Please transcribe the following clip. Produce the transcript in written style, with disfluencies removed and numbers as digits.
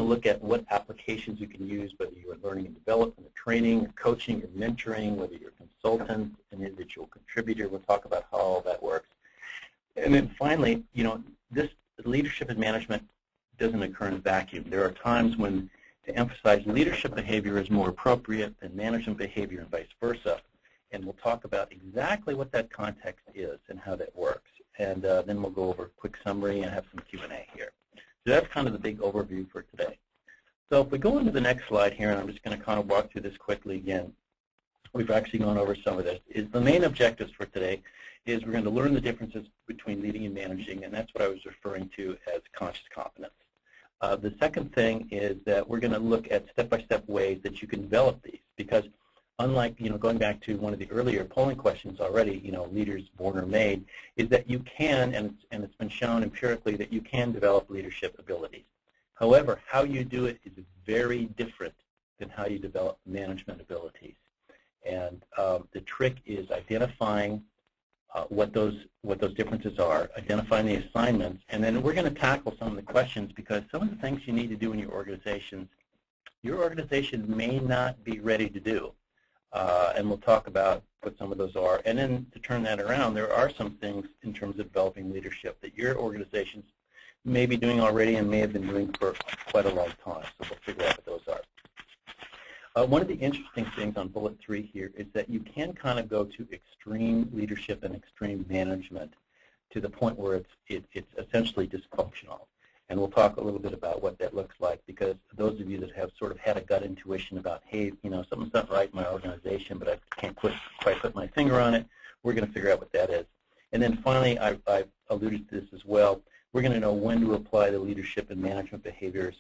look at what applications you can use, whether you're learning and development, or training, or coaching, or mentoring, whether you're a consultant, an individual contributor. We'll talk about how all that works. And then finally, this leadership and management doesn't occur in a vacuum. There are times when to emphasize leadership behavior is more appropriate than management behavior and vice versa. And we'll talk about exactly what that context is and how that works. And then we'll go over a quick summary and have some Q&A here. So that's kind of the big overview for today. So if we go into the next slide here, and I'm just going to kind of walk through this quickly again. We've actually gone over some of this. The main objectives for today is we're going to learn the differences between leading and managing, and that's what I was referring to as conscious competence. The second thing is that we're going to look at step-by-step ways that you can develop these, because unlike, going back to one of the earlier polling questions already, leaders born or made, is that you can, and it's been shown empirically that you can develop leadership abilities. However, how you do it is very different than how you develop management abilities. And the trick is identifying what those differences are, identifying the assignments, and then we're going to tackle some of the questions, because some of the things you need to do in your organization may not be ready to do. And we'll talk about what some of those are. And then to turn that around, there are some things in terms of developing leadership that your organizations may be doing already and may have been doing for quite a long time. So we'll figure out what those are. One of the interesting things on bullet 3 here is that you can kind of go to extreme leadership and extreme management to the point where it's essentially dysfunctional. And we'll talk a little bit about what that looks like, because those of you that have sort of had a gut intuition about, hey, something's not right in my organization, but I can't quite put my finger on it, we're going to figure out what that is. And then finally, I've alluded to this as well, we're going to know when to apply the leadership and management behaviors